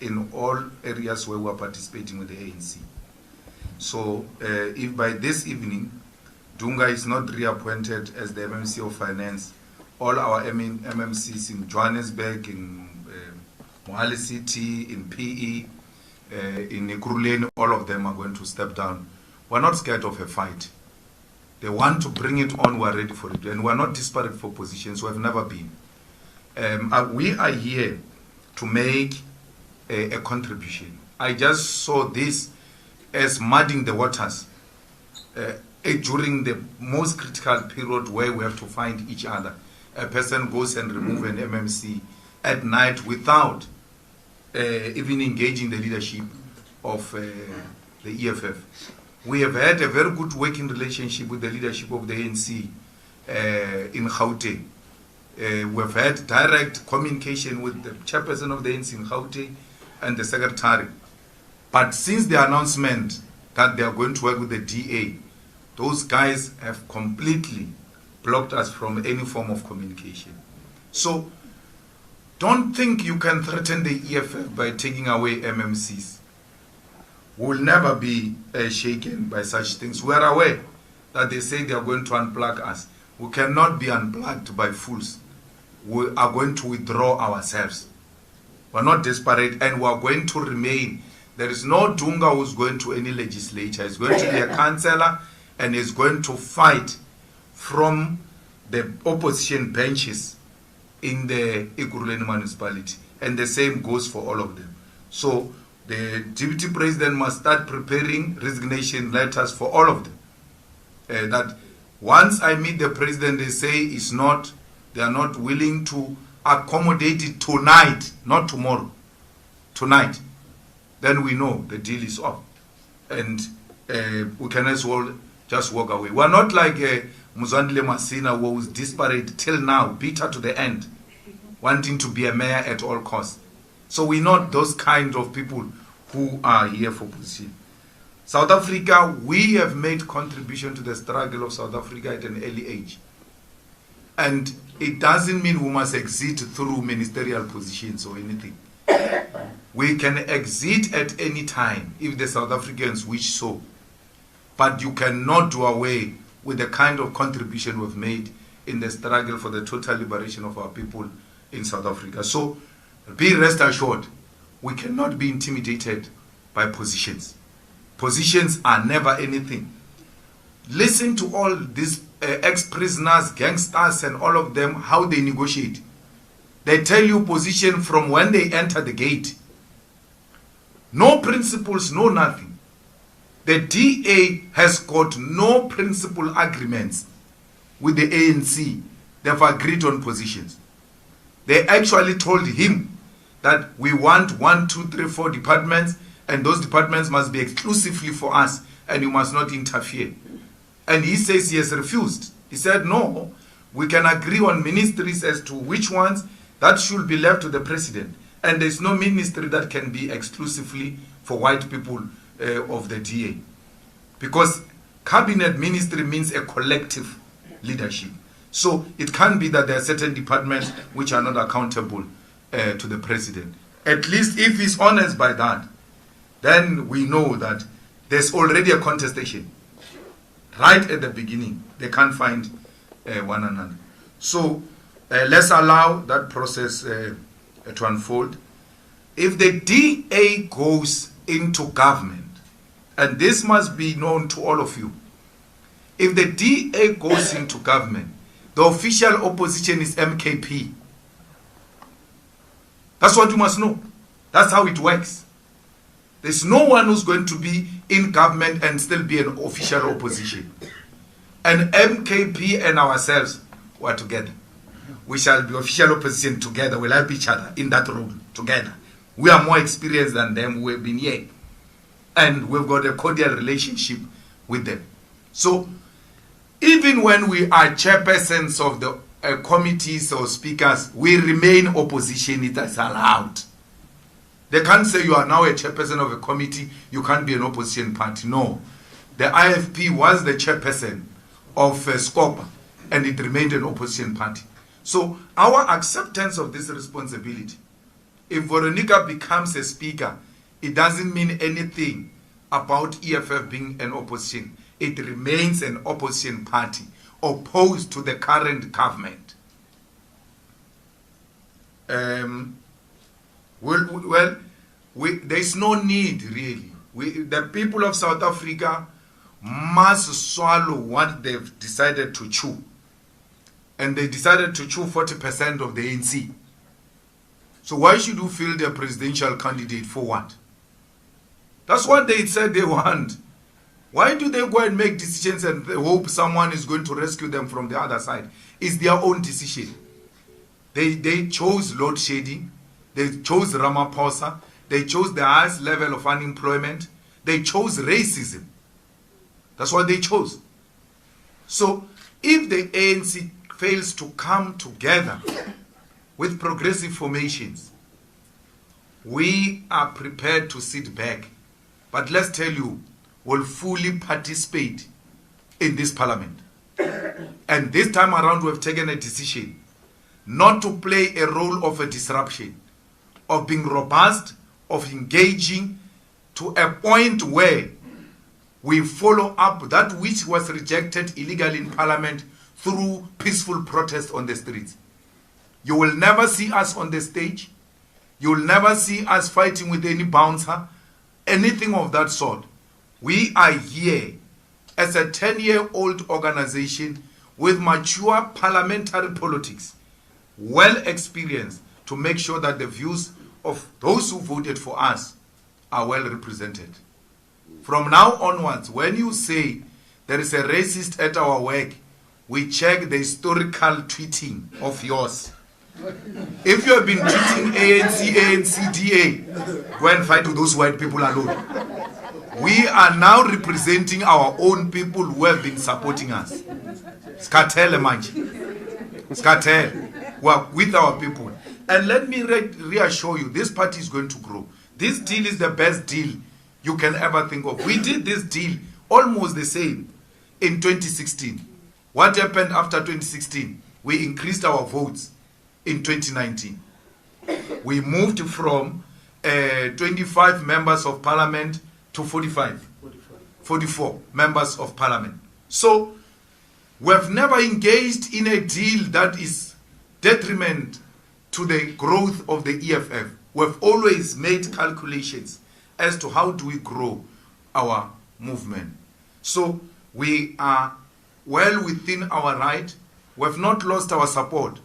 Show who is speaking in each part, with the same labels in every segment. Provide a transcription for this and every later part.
Speaker 1: in all areas where we are participating with the ANC. So if by this evening Dunga is not reappointed as the MMC of Finance, all our MMCs in Johannesburg, in Mohale City, in PE, in Ekurhuleni, all of them are going to step down. We're not scared of a fight. They want to bring it on, we're ready for it. And we're not desperate for positions, we have never been. We are here to make a contribution. I just saw this as muddying the waters during the most critical period where we have to find each other. A person goes and removes an MMC at night without even engaging the leadership of the EFF. We have had a very good working relationship with the leadership of the ANC in Gauteng. We have had direct communication with the chairperson of the ANC in Gauteng and the secretary. But since the announcement that they are going to work with the DA, those guys have completely blocked us from any form of communication. So don't think you can threaten the EFF by taking away MMCs. We will never be shaken by such things. We are aware that they say they are going to unplug us. We cannot be unplugged by fools. We are going to withdraw ourselves. We are not desperate, and we are going to remain. There is no Dunga who's going to any legislature. He's going to be a councillor, and he's going to fight from the opposition benches in the Ekurhuleni municipality. And the same goes for all of them. So the deputy president must start preparing resignation letters for all of them. That once I meet the president, they say they are not willing to accommodate it tonight, not tomorrow, tonight. Then we know the deal is up. And we can as well just walk away. We are not like Muzwandile Masina, who was desperate till now, bitter to the end, wanting to be a mayor at all costs. So we're not those kind of people who are here for position. South Africa, we have made contribution to the struggle of South Africa at an early age. And it doesn't mean we must exit through ministerial positions or anything. We can exit at any time if the South Africans wish so. But you cannot do away with the kind of contribution we've made in the struggle for the total liberation of our people in South Africa. So be rest assured, we cannot be intimidated by positions. Positions are never anything. Listen to all these ex-prisoners, gangsters, and all of them, how they negotiate. They tell you position from when they enter the gate. No principles, no nothing. The DA has got no principal agreements with the ANC. They've agreed on positions. They actually told him that we want 1, 2, 3, 4 departments, and those departments must be exclusively for us, and you must not interfere. And he says he has refused. He said, no, we can agree on ministries as to which ones, that should be left to the president. And there's no ministry that can be exclusively for white people of the DA. Because cabinet ministry means a collective leadership. So it can't be that there are certain departments which are not accountable to the president. At least if he's honest by that, then we know that there's already a contestation. Right at the beginning, they can't find one another. So let's allow that process to unfold. If the DA goes into government, and this must be known to all of you, if the DA goes into government, the official opposition is MKP. That's what you must know. That's how it works. There's no one who's going to be in government and still be an official opposition. And MKP and ourselves were together. We shall be official opposition together. We'll help each other in that role together. We are more experienced than them. We've been here. And we've got a cordial relationship with them. So even when we are chairpersons of the committees or speakers, we remain opposition. It is allowed. They can't say you are now a chairperson of a committee, you can't be an opposition party. No. The IFP was the chairperson of SCOPA, and it remained an opposition party. So our acceptance of this responsibility if Veronica becomes a speaker, it doesn't mean anything about EFF being an opposition. It remains an opposition party opposed to the current government. There's no need, really. The people of South Africa must swallow what they've decided to chew. And they decided to chew 40% of the ANC. So why should you field a presidential candidate for what? That's what they said they want. Why do they go and make decisions and hope someone is going to rescue them from the other side? It's their own decision. They chose load shedding. They chose Ramaphosa. They chose the highest level of unemployment. They chose racism. That's what they chose. So if the ANC fails to come together with progressive formations, we are prepared to sit back. But let's tell you, we'll fully participate in this parliament. And this time around, we've taken a decision not to play a role of a disruption, of being robust, of engaging to a point where we follow up that which was rejected illegally in parliament through peaceful protest on the streets. You will never see us on the stage. You will never see us fighting with any bouncer, anything of that sort. We are here as a 10-year-old organization with mature parliamentary politics, well experienced, to make sure that the views of those who voted for us are well represented. From now onwards, when you say there is a racist at our work, we check the historical tweeting of yours. If you have been tweeting ANC, DA, go and fight with those white people alone. We are now representing our own people who have been supporting us. Skatele manje. Skatele. We are with our people. And let me reassure you, this party is going to grow. This deal is the best deal you can ever think of. We did this deal almost the same in 2016. What happened after 2016? We increased our votes in 2019. We moved from 25 members of parliament to 44 members of parliament. So we've never engaged in a deal that is detriment to the growth of the EFF. We've always made calculations as to how do we grow our movement. So we are well within our right. We've not lost our support.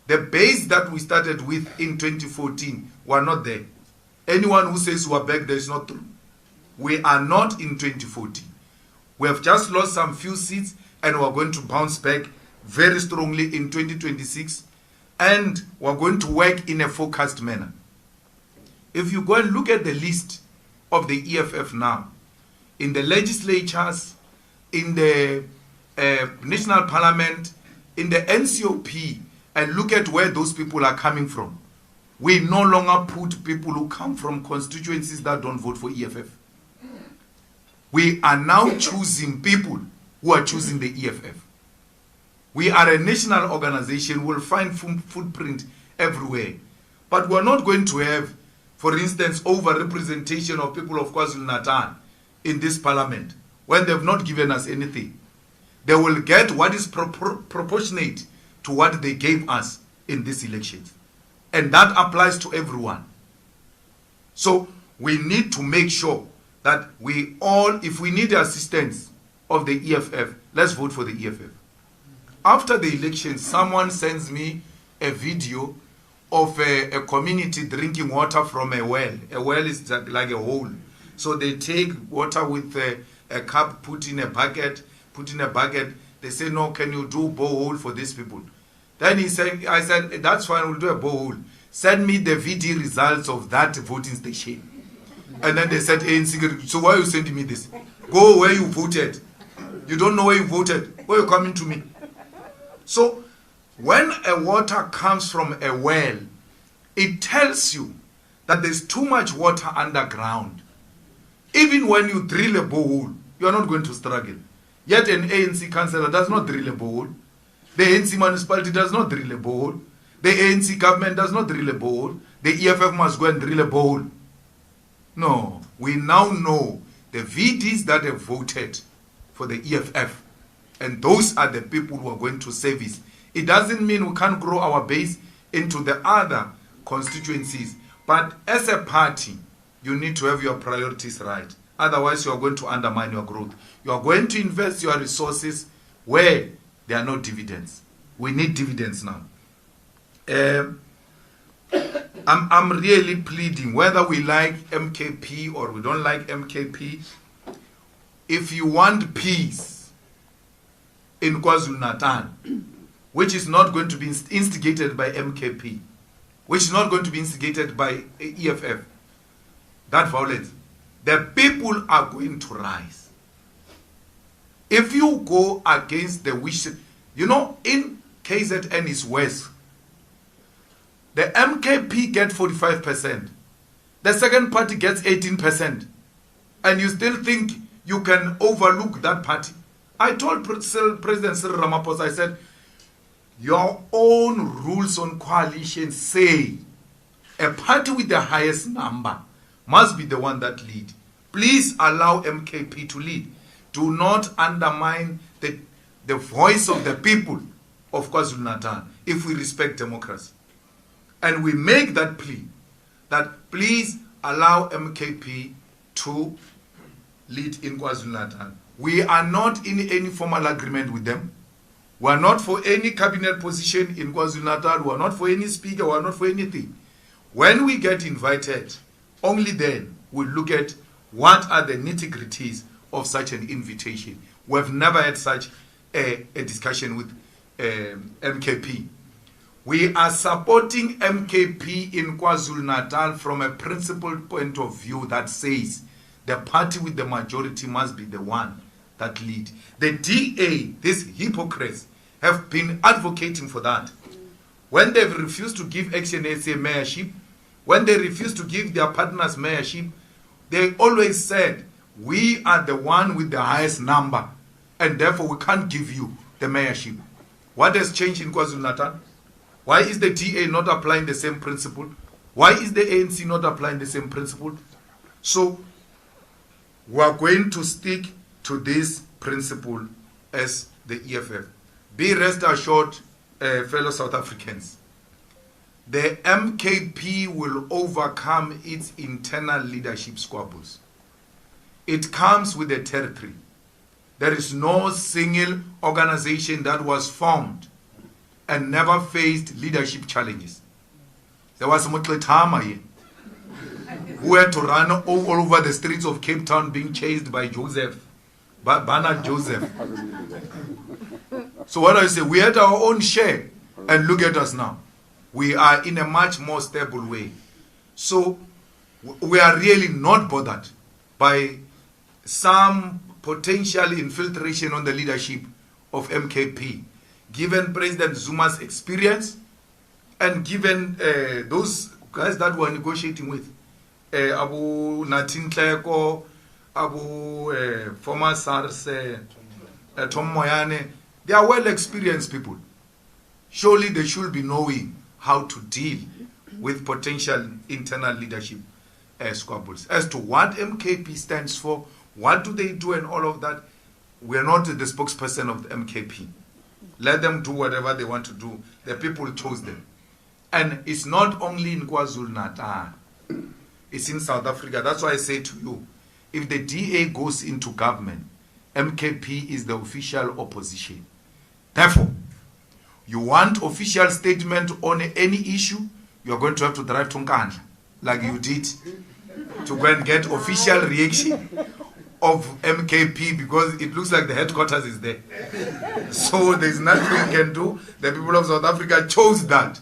Speaker 1: The base that we started with in 2014 were not there. Anyone who says we're back there is not true. We are not in 2014. We have just lost some few seats and we're going to bounce back very strongly in 2026, and we're going to work in a focused manner. If you go and look at the list of the EFF now, in the legislatures, in the national parliament, in the NCOP, and look at where those people are coming from, we no longer put people who come from constituencies that don't vote for EFF. We are now choosing people who are choosing the EFF. We are a national organization. We'll find footprint everywhere. But we're not going to have, for instance, over-representation of people of KwaZulu-Natal in this parliament when they've not given us anything. They will get what is proportionate to what they gave us in these elections. And that applies to everyone. So we need to make sure that we all, if we need the assistance of the EFF, let's vote for the EFF. After the election, someone sends me a video of a community drinking water from a well. A well is like a hole. So they take water with a cup, put in a bucket. They say, no, can you do borehole for these people? Then I said, that's fine, we'll do a borehole. Send me the VD results of that voting station. And then they said, ANC, so why are you sending me this? Go where you voted. You don't know where you voted. Why are you coming to me? So when a water comes from a well, it tells you that there's too much water underground. Even when you drill a borehole, you are not going to struggle. Yet an ANC councillor does not drill a borehole. The ANC municipality does not drill a borehole. The ANC government does not drill a borehole. the EFF must go and drill a bowl. No, we now know the VDs that have voted for the EFF, and those are the people who are going to service. It doesn't mean we can't grow our base into the other constituencies, but as a party, you need to have your priorities right. Otherwise, you are going to undermine your growth. You are going to invest your resources where there are no dividends. We need dividends now. I'm really pleading, whether we like MKP or we don't like MKP, if you want peace in KwaZulu-Natal, which is not going to be instigated by MKP, which is not going to be instigated by EFF, that violence, the people are going to rise. If you go against the wishes, you know, in KZN is West, the MKP get 45%. The second party gets 18%. And you still think you can overlook that party? I told President Cyril Ramaphosa, I said, your own rules on coalition say a party with the highest number must be the one that lead. Please allow MKP to lead. Do not undermine the voice of the people of KwaZulu-Natal if we respect democracy. And we make that plea that please allow MKP to lead in KwaZulu-Natal. We are not in any formal agreement with them. We are not for any cabinet position in KwaZulu-Natal. We are not for any speaker. We are not for anything. When we get invited, only then we'll look at what are the nitty-gritties of such an invitation. We have never had such a discussion with MKP. We are supporting MKP in KwaZulu-Natal from a principled point of view that says the party with the majority must be the one that lead. The DA, these hypocrites, have been advocating for that. When they've refused to give Action SA mayorship, when they refused to give their partners mayorship, they always said, we are the one with the highest number, and therefore we can't give you the mayorship. What has changed in KwaZulu-Natal? Why is the DA not applying the same principle? Why is the ANC not applying the same principle? So, we are going to stick to this principle as the EFF. Be rest assured, fellow South Africans, the MKP will overcome its internal leadership squabbles. It comes with the territory. There is no single organization that was formed and never faced leadership challenges. There was Mutletama here, who had to run all over the streets of Cape Town being chased by Bernard Joseph. So what do I say? We had our own share, and look at us now. We are in a much more stable way. So we are really not bothered by some potential infiltration on the leadership of MKP. Given President Zuma's experience and given those guys that we're negotiating with, Abu Natin Kleko, Abu former SARS, Tom Moyane, they are well-experienced people. Surely they should be knowing how to deal with potential internal leadership squabbles. As to what MKP stands for, what do they do and all of that, we are not the spokesperson of the MKP. Let them do whatever they want to do. The people chose them. And it's not only in KwaZulu-Natal. It's in South Africa. That's why I say to you, if the DA goes into government, MKP is the official opposition. Therefore, you want official statement on any issue, you're going to have to drive to Nkandla, like you did, to go and get official reaction of MKP, because it looks like the headquarters is there. So there's nothing we can do. The people of South Africa chose that.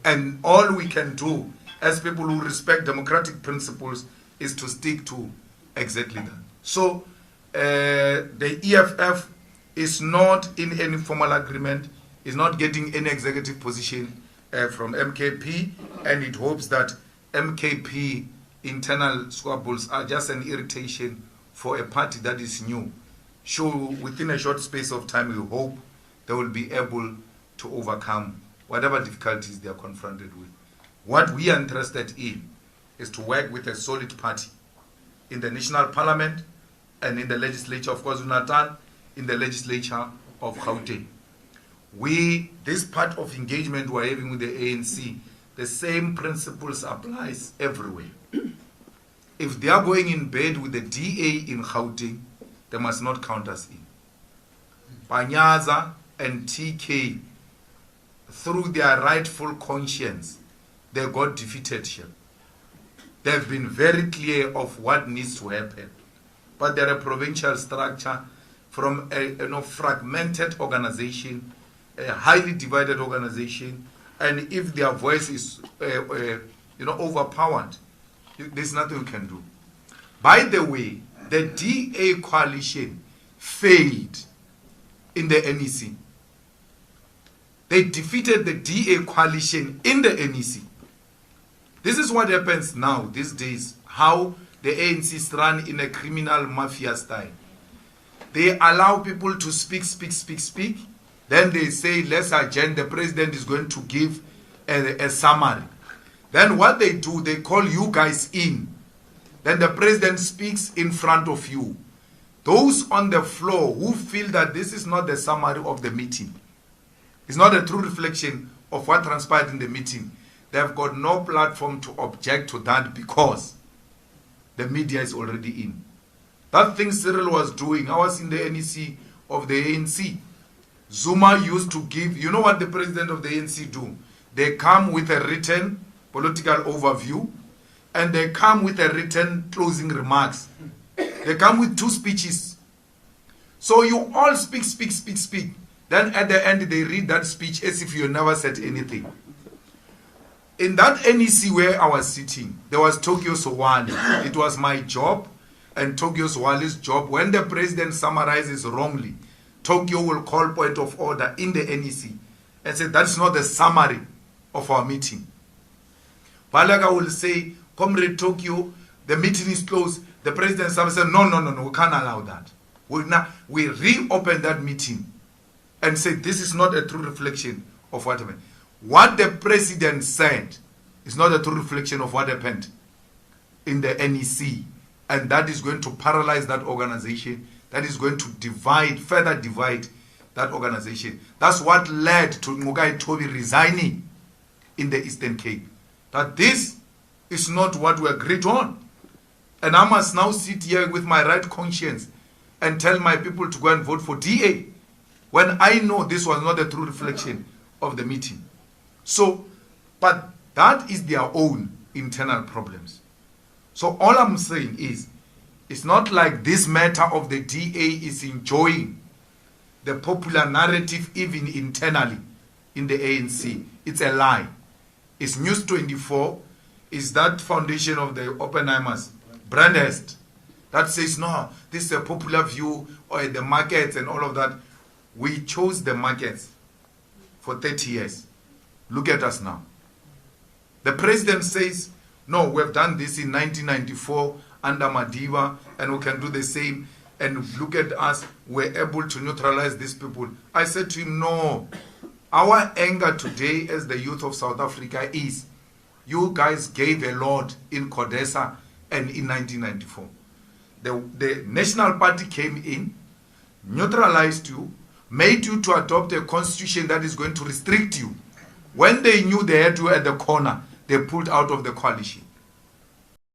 Speaker 1: And all we can do as people who respect democratic principles is to stick to exactly that. So the EFF is not in any formal agreement, is not getting any executive position from MKP, and it hopes that MKP internal squabbles are just an irritation for a party that is new. So within a short space of time, we hope they will be able to overcome whatever difficulties they are confronted with. What we are interested in is to work with a solid party in the national parliament and in the legislature of KwaZulu-Natal, in the legislature of Gauteng. This part of engagement we're having with the ANC, the same principles applies everywhere. If they are going in bed with the DA in Gauteng, they must not count us in. Panyaza and TK, through their rightful conscience, they got defeated here. They've been very clear of what needs to happen. But they're a provincial structure from a fragmented organization, a highly divided organization, and if their voice is overpowered, there's nothing we can do. By the way, the DA coalition failed in the NEC. They defeated the DA coalition in the NEC. This is what happens now these days, how the ANC is run in a criminal mafia style. They allow people to speak. Then they say, let's adjourn, the president is going to give a summary. Then what they do, they call you guys in. Then the president speaks in front of you. Those on the floor who feel that this is not the summary of the meeting, it's not a true reflection of what transpired in the meeting, they've got no platform to object to that because the media is already in. That thing Cyril was doing, I was in the NEC of the ANC. Zuma used to give, you know what the president of the ANC do? They come with a written political overview and they come with a written closing remarks. They come with 2 speeches. So you all speak. Then at the end they read that speech as if you never said anything. In that NEC where I was sitting, there was Tokyo Sowali. It was my job and Tokyo Sowali's job. When the president summarizes wrongly, Tokyo will call point of order in the NEC and say, that's not the summary of our meeting. Balaga will say, Comrade Tokyo, the meeting is closed. The president said, no, we can't allow that. We reopen that meeting and say, this is not a true reflection of what happened. What the president said is not a true reflection of what happened in the NEC. And that is going to paralyze that organization. That is going to further divide that organization. That's what led to Mugai Toby resigning in the Eastern Cape. That this is not what we agreed on. And I must now sit here with my right conscience and tell my people to go and vote for DA when I know this was not a true reflection of the meeting. So, but that is their own internal problems. So all I'm saying is, it's not like this matter of the DA is enjoying the popular narrative even internally in the ANC. It's a lie. It's News 24, is that foundation of the Oppenheimers, Brandhurst, that says, no, this is a popular view, or the markets and all of that. We chose the markets for 30 years. Look at us now. The president says, no, we've done this in 1994 under Madiba, and we can do the same. And look at us, we're able to neutralize these people. I said to him, no. Our anger today as the youth of South Africa is, you guys gave a lot in CODESA and in 1994. The National Party came in, neutralized you, made you to adopt a constitution that is going to restrict you. When they knew they had you at the corner, they pulled out of the coalition.